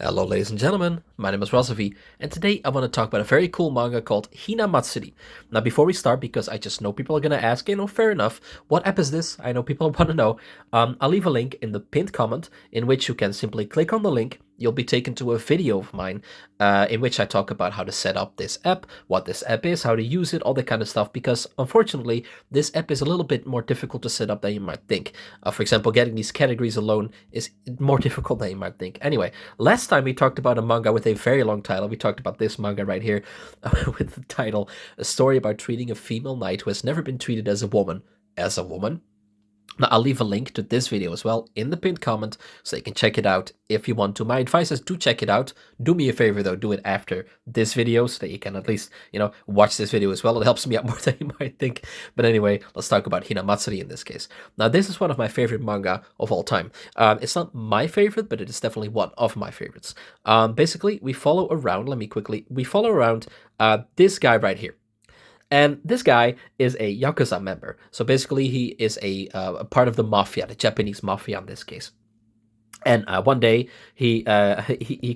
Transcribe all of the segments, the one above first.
Hello ladies and gentlemen, my name is Razovy, and today I want to talk about a very cool manga called Hinamatsuri. Now before we start, because I just know people are going to ask, fair enough, what app is this? I know people want to know. I'll leave a link in the pinned comment in which you can simply click on the link. You'll be taken to a video of mine in which I talk about how to set up this app, what this app is, how to use it, all that kind of stuff, because unfortunately this app is a little bit more difficult to set up than you might think. For example, getting these categories alone is more difficult than you might think. Anyway, last time we talked about a manga with a very long title. We talked about this manga right here with the title, A Story About Treating a Female Knight Who Has Never Been Treated as a Woman. Now, I'll leave a link to this video as well in the pinned comment so you can check it out if you want to. My advice is to check it out. Do me a favor though, do it after this video so that you can at least, watch this video as well. It helps me out more than you might think. But anyway, let's talk about Hinamatsuri in this case. Now, this is one of my favorite manga of all time. It's not my favorite, but it is definitely one of my favorites. Basically, we follow around this guy right here. And this guy is a yakuza member. So basically, he is a part of the mafia, the Japanese mafia in this case. And one day, he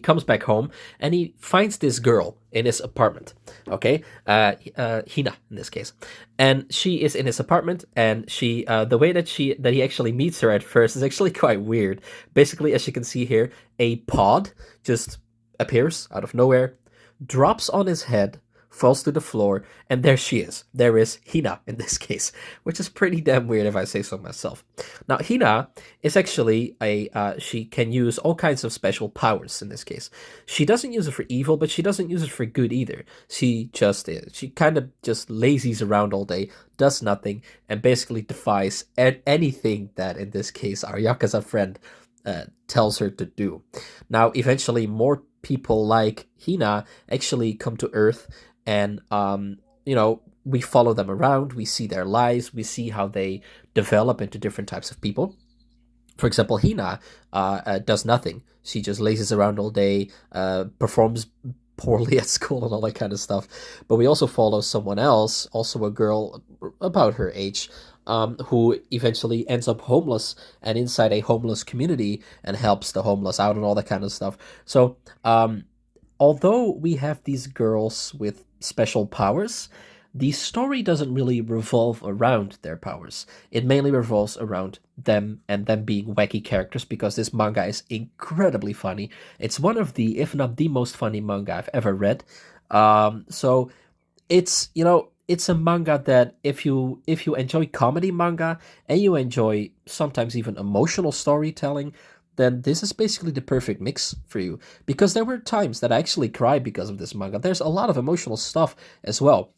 comes back home and he finds this girl in his apartment. Okay, Hina in this case, and she is in his apartment. And she, the way that he actually meets her at first is actually quite weird. Basically, as you can see here, a pod just appears out of nowhere, drops on his head, falls to the floor, and there she is. There is Hina in this case, which is pretty damn weird if I say so myself. Now, Hina is actually she can use all kinds of special powers in this case. She doesn't use it for evil, but she doesn't use it for good either. She kind of just lazies around all day, does nothing, and basically defies anything that, in this case, our Yakuza friend tells her to do. Now, eventually, more people like Hina actually come to Earth, and we follow them around. We see their lives. We see how they develop into different types of people. For example, Hina does nothing. She just lazes around all day, performs poorly at school and all that kind of stuff. But we also follow someone else, also a girl about her age, who eventually ends up homeless and inside a homeless community and helps the homeless out and all that kind of stuff. So, although we have these girls with special powers, the story doesn't really revolve around their powers. It mainly revolves around them and them being wacky characters, because this manga is incredibly funny. It's one of the, if not the most funny manga I've ever read. So it's, it's a manga that if you enjoy comedy manga and you enjoy sometimes even emotional storytelling, then this is basically the perfect mix for you. Because there were times that I actually cried because of this manga. There's a lot of emotional stuff as well.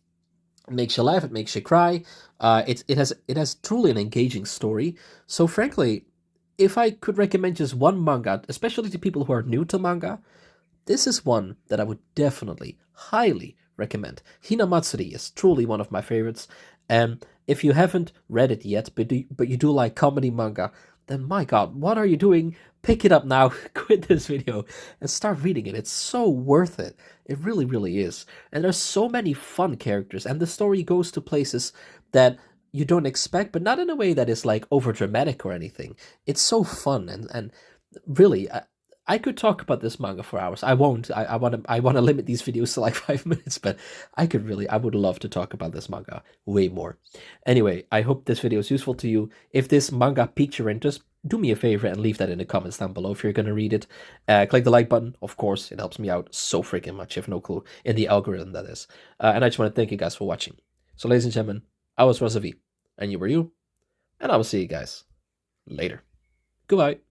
It makes you laugh, it makes you cry. It has truly an engaging story. So frankly, if I could recommend just one manga, especially to people who are new to manga, this is one that I would definitely, highly recommend. Hinamatsuri is truly one of my favorites. And if you haven't read it yet, but you do like comedy manga, then my god, what are you doing? Pick it up now, quit this video, and start reading it. It's so worth it. It really, really is. And there's so many fun characters, and the story goes to places that you don't expect, but not in a way that is like over dramatic or anything. It's so fun, and really, I could talk about this manga for hours. I won't. I want to limit these videos to like 5 minutes, but I would love to talk about this manga way more. Anyway, I hope this video is useful to you. If this manga piqued your interest, do me a favor and leave that in the comments down below if you're going to read it. Click the like button, of course. It helps me out so freaking much. You have no clue. In the algorithm, that is. And I just want to thank you guys for watching. So ladies and gentlemen, I was Razovy, and you were you, and I will see you guys later. Goodbye.